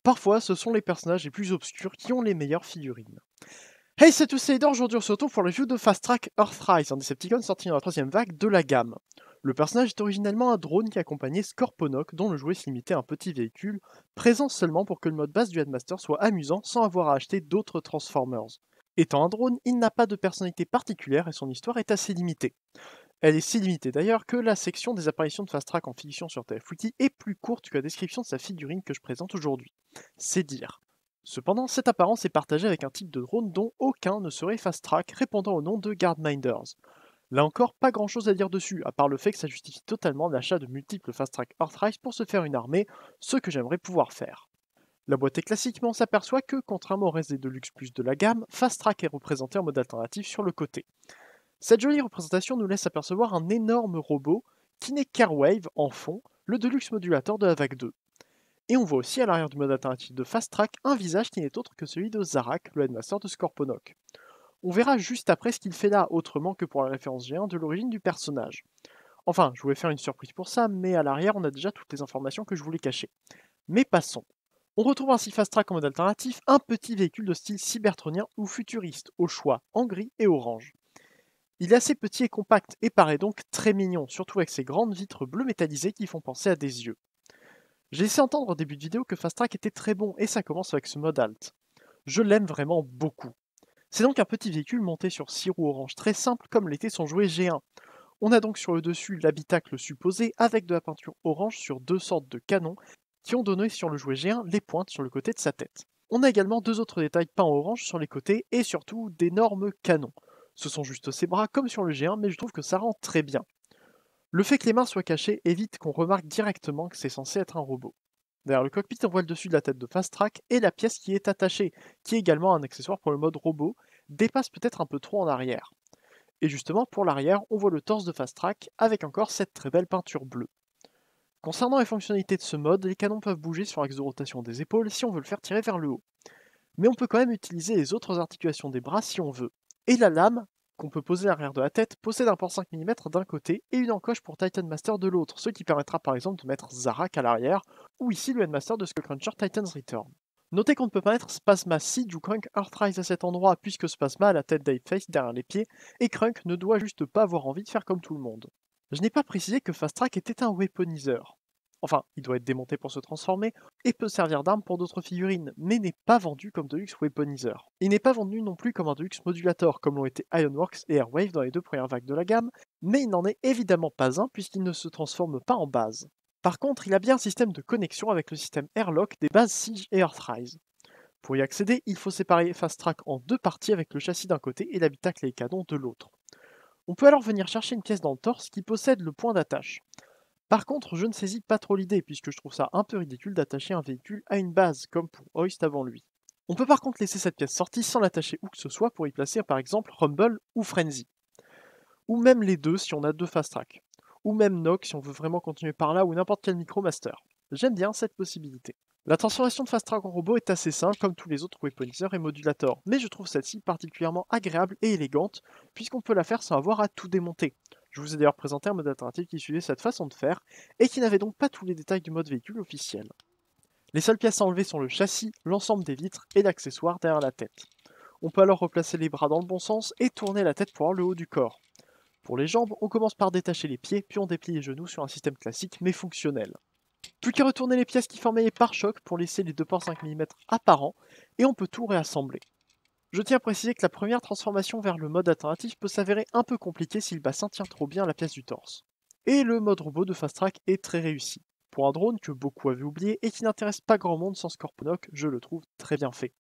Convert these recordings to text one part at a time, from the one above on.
Parfois, ce sont les personnages les plus obscurs qui ont les meilleures figurines. Hey, c'est tous, c'est Edor, aujourd'hui on se retrouve pour le review de Fast Track Earthrise, un Decepticon sorti dans la troisième vague de la gamme. Le personnage est originellement un drone qui accompagnait Scorponok, dont le jouet se limitait à un petit véhicule, présent seulement pour que le mode base du Headmaster soit amusant sans avoir à acheter d'autres Transformers. Étant un drone, il n'a pas de personnalité particulière et son histoire est assez limitée. Elle est si limitée d'ailleurs que la section des apparitions de Fast Track en fiction sur TF-Wiki est plus courte que la description de sa figurine que je présente aujourd'hui. C'est dire. Cependant, cette apparence est partagée avec un type de drone dont aucun ne serait Fast Track, répondant au nom de Guardminders. Là encore, pas grand chose à dire dessus, à part le fait que ça justifie totalement l'achat de multiples Fast Track Earthrise pour se faire une armée, ce que j'aimerais pouvoir faire. La boîte est classique, mais on s'aperçoit que, contrairement au reste des Deluxe Plus de la gamme, Fast Track est représenté en mode alternatif sur le côté. Cette jolie représentation nous laisse apercevoir un énorme robot qui n'est qu'Airwave en fond, le Deluxe Modulator de la vague 2. Et on voit aussi à l'arrière du mode alternatif de Fast Track un visage qui n'est autre que celui de Zarak, le Headmaster de Scorponok. On verra juste après ce qu'il fait là, autrement que pour la référence G1 de l'origine du personnage. Enfin, je voulais faire une surprise pour ça, mais à l'arrière on a déjà toutes les informations que je voulais cacher. Mais passons. On retrouve ainsi Fast Track en mode alternatif, un petit véhicule de style cybertronien ou futuriste, au choix en gris et orange. Il est assez petit et compact et paraît donc très mignon, surtout avec ses grandes vitres bleues métallisées qui font penser à des yeux. J'ai laissé entendre au début de vidéo que Fast Track était très bon et ça commence avec ce mode alt. Je l'aime vraiment beaucoup. C'est donc un petit véhicule monté sur 6 roues orange très simple comme l'était son jouet G1. On a donc sur le dessus l'habitacle supposé avec de la peinture orange sur deux sortes de canons qui ont donné sur le jouet G1 les pointes sur le côté de sa tête. On a également deux autres détails peints orange sur les côtés et surtout d'énormes canons. Ce sont juste ses bras comme sur le G1 mais je trouve que ça rend très bien. Le fait que les mains soient cachées évite qu'on remarque directement que c'est censé être un robot. Derrière le cockpit, on voit le dessus de la tête de Fast Track et la pièce qui est attachée, qui est également un accessoire pour le mode robot, dépasse peut-être un peu trop en arrière. Et justement, pour l'arrière, on voit le torse de Fast Track avec encore cette très belle peinture bleue. Concernant les fonctionnalités de ce mode, les canons peuvent bouger sur l'axe de rotation des épaules si on veut le faire tirer vers le haut. Mais on peut quand même utiliser les autres articulations des bras si on veut. Et la lame, qu'on peut poser à l'arrière de la tête, possède un port 5 mm d'un côté et une encoche pour Titan Master de l'autre, ce qui permettra par exemple de mettre Zarak à l'arrière, ou ici le Headmaster de Skullcruncher Titan's Return. Notez qu'on ne peut pas mettre Spasma Seed ou Krunk Earthrise à cet endroit, puisque Spasma a la tête d'Apeface derrière les pieds, et Krunk ne doit juste pas avoir envie de faire comme tout le monde. Je n'ai pas précisé que Fast Track était un weaponizer. Enfin, il doit être démonté pour se transformer, et peut servir d'arme pour d'autres figurines, mais n'est pas vendu comme Deluxe Weaponizer. Il n'est pas vendu non plus comme un Deluxe Modulator, comme l'ont été Ironworks et Airwave dans les deux premières vagues de la gamme, mais il n'en est évidemment pas un puisqu'il ne se transforme pas en base. Par contre, il a bien un système de connexion avec le système Airlock des bases Siege et Earthrise. Pour y accéder, il faut séparer Fast Track en deux parties avec le châssis d'un côté et l'habitacle et les canons de l'autre. On peut alors venir chercher une pièce dans le torse qui possède le point d'attache. Par contre, je ne saisis pas trop l'idée, puisque je trouve ça un peu ridicule d'attacher un véhicule à une base, comme pour Hoist avant lui. On peut par contre laisser cette pièce sortie sans l'attacher où que ce soit pour y placer par exemple Rumble ou Frenzy. Ou même les deux si on a deux Fast Track. Ou même Nock si on veut vraiment continuer par là, ou n'importe quel Micromaster. J'aime bien cette possibilité. La transformation de Fast Track en robot est assez simple comme tous les autres Weaponizers et Modulators, mais je trouve celle-ci particulièrement agréable et élégante, puisqu'on peut la faire sans avoir à tout démonter. Je vous ai d'ailleurs présenté un mode alternatif qui suivait cette façon de faire, et qui n'avait donc pas tous les détails du mode véhicule officiel. Les seules pièces à enlever sont le châssis, l'ensemble des vitres et l'accessoire derrière la tête. On peut alors replacer les bras dans le bon sens et tourner la tête pour avoir le haut du corps. Pour les jambes, on commence par détacher les pieds, puis on déplie les genoux sur un système classique mais fonctionnel. Plus qu'à retourner les pièces qui formaient les pare-chocs pour laisser les deux ports 5 mm apparents, et on peut tout réassembler. Je tiens à préciser que la première transformation vers le mode alternatif peut s'avérer un peu compliquée si le bassin tient trop bien à la pièce du torse. Et le mode robot de Fast Track est très réussi. Pour un drone que beaucoup avaient oublié et qui n'intéresse pas grand monde sans Scorponok, je le trouve très bien fait.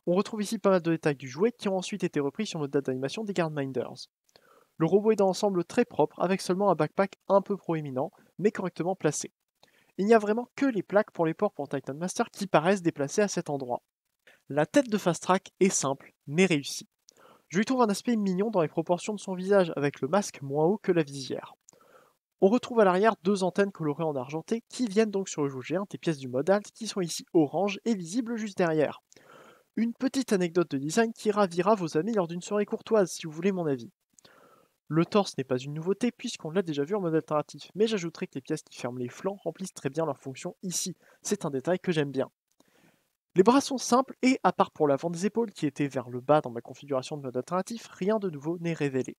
On retrouve ici pas mal de détails du jouet qui ont ensuite été repris sur le date d'animation des Guardminders. Le robot est dans l'ensemble très propre avec seulement un backpack un peu proéminent mais correctement placé. Il n'y a vraiment que les plaques pour les ports pour Titan Master qui paraissent déplacées à cet endroit. La tête de Fast Track est simple mais réussie. Je lui trouve un aspect mignon dans les proportions de son visage avec le masque moins haut que la visière. On retrouve à l'arrière deux antennes colorées en argenté qui viennent donc sur le jouet géant des pièces du mode alt qui sont ici orange et visibles juste derrière. Une petite anecdote de design qui ravira vos amis lors d'une soirée courtoise si vous voulez mon avis. Le torse n'est pas une nouveauté puisqu'on l'a déjà vu en mode alternatif, mais j'ajouterai que les pièces qui ferment les flancs remplissent très bien leur fonction ici, c'est un détail que j'aime bien. Les bras sont simples et, à part pour l'avant des épaules qui était vers le bas dans ma configuration de mode alternatif, rien de nouveau n'est révélé.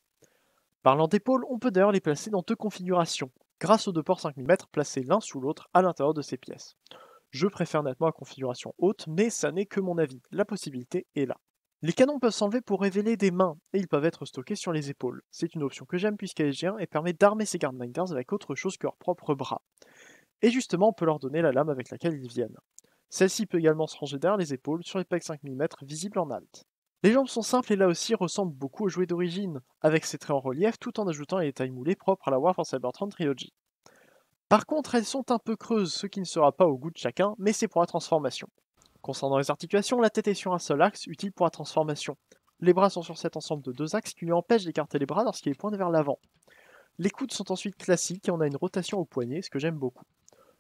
Parlant d'épaules, on peut d'ailleurs les placer dans deux configurations, grâce aux deux ports 5 mm placés l'un sous l'autre à l'intérieur de ces pièces. Je préfère nettement la configuration haute, mais ça n'est que mon avis, la possibilité est là. Les canons peuvent s'enlever pour révéler des mains, et ils peuvent être stockés sur les épaules. C'est une option que j'aime puisqu'elle est géante et permet d'armer ces Guardminders avec autre chose que leurs propres bras. Et justement, on peut leur donner la lame avec laquelle ils viennent. Celle-ci peut également se ranger derrière les épaules sur les pegs 5 mm visibles en alt. Les jambes sont simples et là aussi ressemblent beaucoup aux jouets d'origine, avec ses traits en relief tout en ajoutant les tailles moulées propres à la War for Cybertron Trilogy. Par contre, elles sont un peu creuses, ce qui ne sera pas au goût de chacun, mais c'est pour la transformation. Concernant les articulations, la tête est sur un seul axe, utile pour la transformation. Les bras sont sur cet ensemble de deux axes qui lui empêchent d'écarter les bras lorsqu'il est pointé vers l'avant. Les coudes sont ensuite classiques et on a une rotation au poignet, ce que j'aime beaucoup.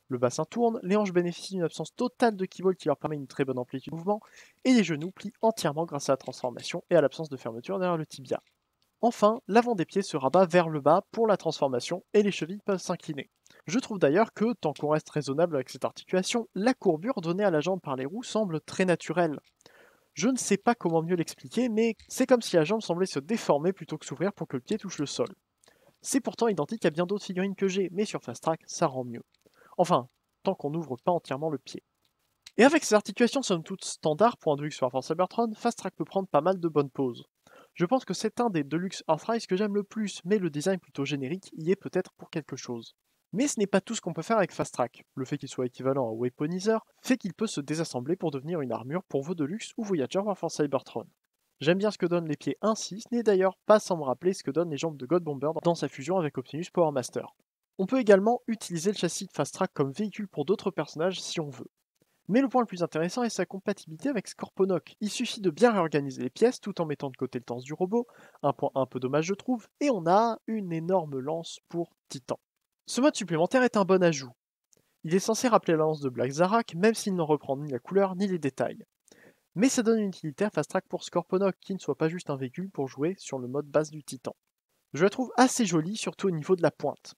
Le bassin tourne, les hanches bénéficient d'une absence totale de keyboard qui leur permet une très bonne amplitude de mouvement, et les genoux plient entièrement grâce à la transformation et à l'absence de fermeture derrière le tibia. Enfin, l'avant des pieds se rabat vers le bas pour la transformation et les chevilles peuvent s'incliner. Je trouve d'ailleurs que, tant qu'on reste raisonnable avec cette articulation, la courbure donnée à la jambe par les roues semble très naturelle. Je ne sais pas comment mieux l'expliquer, mais c'est comme si la jambe semblait se déformer plutôt que s'ouvrir pour que le pied touche le sol. C'est pourtant identique à bien d'autres figurines que j'ai, mais sur Fast Track, ça rend mieux. Enfin, tant qu'on n'ouvre pas entièrement le pied. Et avec ces articulations somme toute standard pour un Deluxe War for Cybertron, Fast Track peut prendre pas mal de bonnes pauses. Je pense que c'est un des Deluxe Earthrise que j'aime le plus, mais le design plutôt générique y est peut-être pour quelque chose. Mais ce n'est pas tout ce qu'on peut faire avec Fast Track. Le fait qu'il soit équivalent à Weaponizer fait qu'il peut se désassembler pour devenir une armure pour vos Deluxe ou Voyager War for Cybertron. J'aime bien ce que donnent les pieds ainsi, ce n'est d'ailleurs pas sans me rappeler ce que donnent les jambes de God Bomber dans sa fusion avec Optimus Power Master. On peut également utiliser le châssis de Fast Track comme véhicule pour d'autres personnages si on veut. Mais le point le plus intéressant est sa compatibilité avec Scorponok. Il suffit de bien réorganiser les pièces tout en mettant de côté le torse du robot, un point un peu dommage je trouve, et on a une énorme lance pour Titan. Ce mode supplémentaire est un bon ajout. Il est censé rappeler la lance de Black Zarak, même s'il n'en reprend ni la couleur ni les détails. Mais ça donne une utilité à Fast Track pour Scorponok qui ne soit pas juste un véhicule pour jouer sur le mode base du Titan. Je la trouve assez jolie, surtout au niveau de la pointe.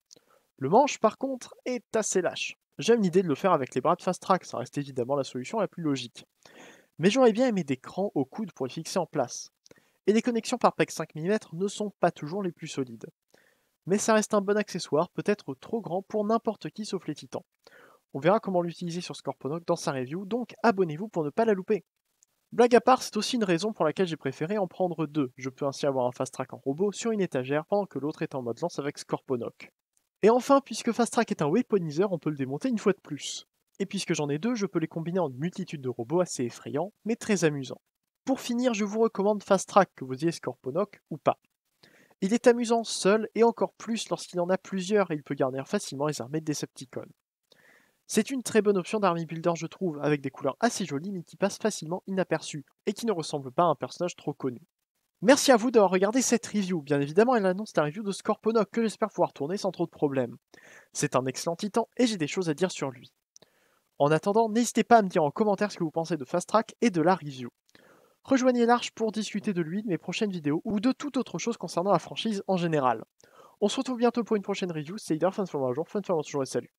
Le manche, par contre, est assez lâche. J'aime l'idée de le faire avec les bras de Fast Track, ça reste évidemment la solution la plus logique. Mais j'aurais bien aimé des crans au coude pour les fixer en place. Et les connexions par PEG 5 mm ne sont pas toujours les plus solides. Mais ça reste un bon accessoire, peut-être trop grand pour n'importe qui sauf les titans. On verra comment l'utiliser sur Scorponok dans sa review, donc abonnez-vous pour ne pas la louper. Blague à part, c'est aussi une raison pour laquelle j'ai préféré en prendre deux. Je peux ainsi avoir un Fast Track en robot sur une étagère pendant que l'autre est en mode lance avec Scorponok. Et enfin, puisque Fast Track est un Weaponizer, on peut le démonter une fois de plus. Et puisque j'en ai deux, je peux les combiner en une multitude de robots assez effrayants, mais très amusants. Pour finir, je vous recommande Fast Track, que vous ayez Scorponok ou pas. Il est amusant seul, et encore plus lorsqu'il en a plusieurs, et il peut garnir facilement les armées de Decepticons. C'est une très bonne option d'army builder je trouve, avec des couleurs assez jolies mais qui passent facilement inaperçues, et qui ne ressemblent pas à un personnage trop connu. Merci à vous d'avoir regardé cette review. Bien évidemment, elle annonce la review de Scorponok que j'espère pouvoir tourner sans trop de problèmes. C'est un excellent titan et j'ai des choses à dire sur lui. En attendant, n'hésitez pas à me dire en commentaire ce que vous pensez de Fast Track et de la review. Rejoignez l'Arche pour discuter de lui, de mes prochaines vidéos ou de toute autre chose concernant la franchise en général. On se retrouve bientôt pour une prochaine review. C'est Leader, Fun for un jour, Fun for toujours et salut.